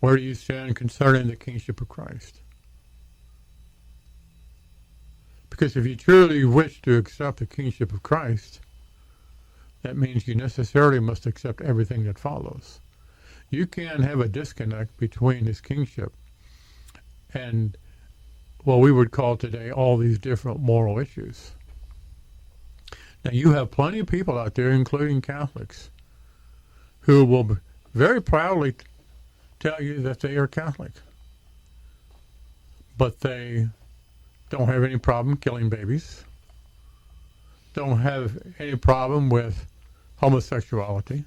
Where do you stand concerning the kingship of Christ? Because if you truly wish to accept the kingship of Christ, that means you necessarily must accept everything that follows. You can't have a disconnect between his kingship and what we would call today all these different moral issues. Now, you have plenty of people out there, including Catholics, who will very proudly tell you that they are Catholic, but they don't have any problem killing babies, don't have any problem with homosexuality,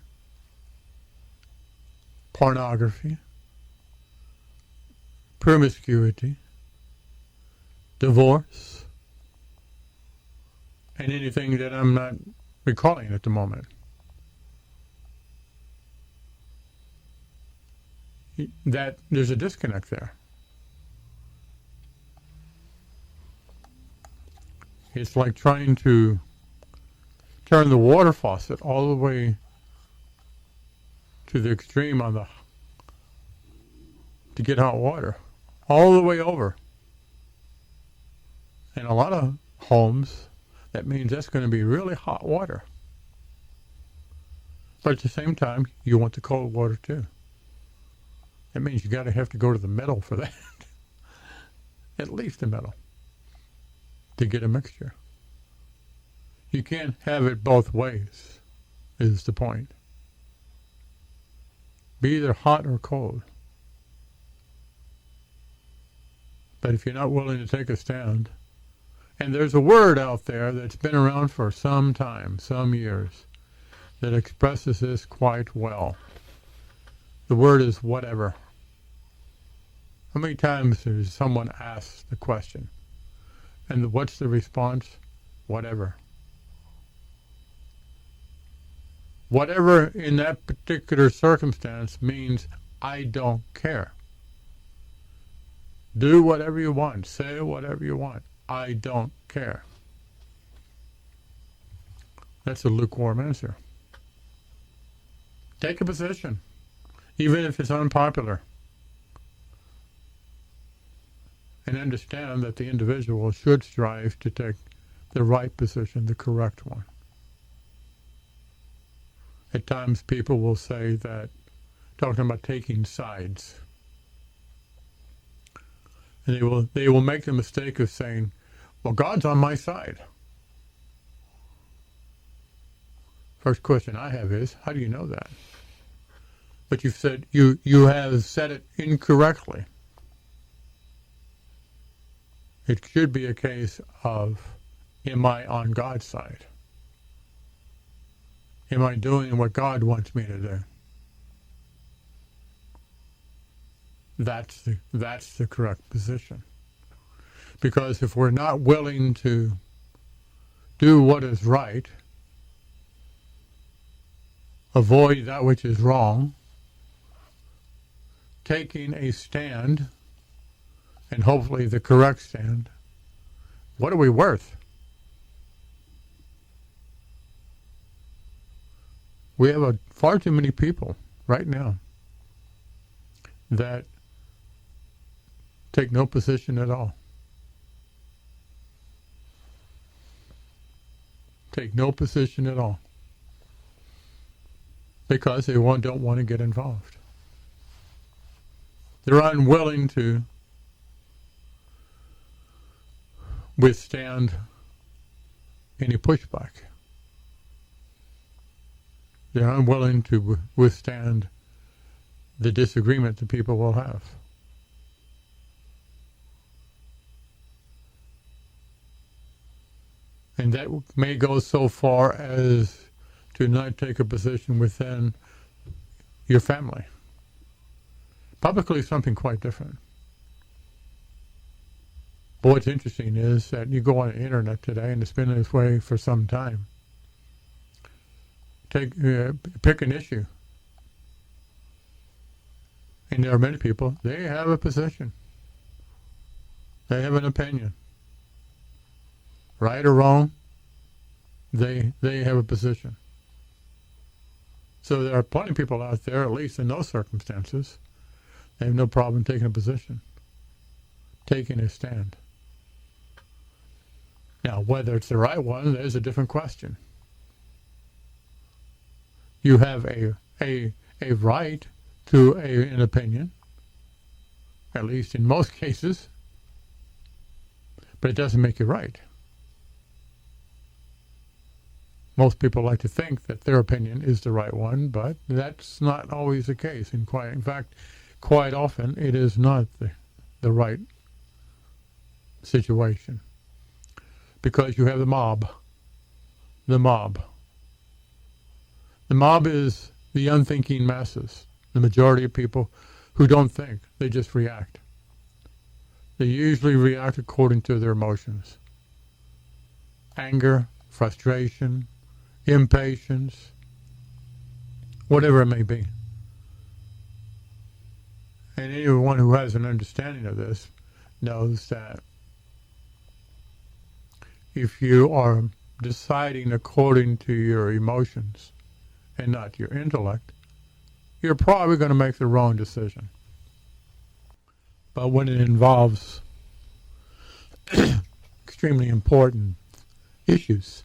pornography, promiscuity, divorce, and anything that I'm not recalling at the moment. That there's a disconnect there. It's like trying to turn the water faucet all the way to the extreme to get hot water, all the way over. In a lot of homes, that means that's going to be really hot water. But at the same time, you want the cold water too. That means you have to go to the middle for that. At least the middle. To get a mixture. You can't have it both ways, is the point. Be either hot or cold. But if you're not willing to take a stand, and there's a word out there that's been around for some time, some years, that expresses this quite well. The word is whatever. How many times has someone asked the question? And what's the response? Whatever. Whatever in that particular circumstance means I don't care. Do whatever you want. Say whatever you want. I don't care. That's a lukewarm answer. Take a position, even if it's unpopular. And understand that the individual should strive to take the right position, the correct one. At times people will say that, talking about taking sides, and they will make the mistake of saying, well, God's on my side. First question I have is, how do you know that? But you've said, you have said it incorrectly. It should be a case of, am I on God's side? Am I doing what God wants me to do? That's the correct position. Because if we're not willing to do what is right, avoid that which is wrong, taking a stand, and hopefully the correct stand, what are we worth? We have far too many people right now that take no position at all. Take no position at all. Because they don't want to get involved. They're unwilling to withstand any pushback. They're unwilling to withstand the disagreement that people will have. And that may go so far as to not take a position within your family. Publicly, something quite different. But what's interesting is that you go on the internet today, and it's been this way for some time. Pick an issue. And there are many people, they have a position. They have an opinion. Right or wrong, they have a position. So there are plenty of people out there, at least in those circumstances, They have no problem taking a position, taking a stand. Now, whether it's the right one, there's a different question. You have a right to an opinion, at least in most cases, but it doesn't make you right. Most people like to think that their opinion is the right one, but that's not always the case. In fact, quite often it is not the right situation, because you have the mob. The mob is the unthinking masses, the majority of people who don't think, they just react. They usually react according to their emotions. Anger, frustration, impatience, whatever it may be. And anyone who has an understanding of this knows that if you are deciding according to your emotions and not your intellect, you're probably going to make the wrong decision. But when it involves extremely important issues,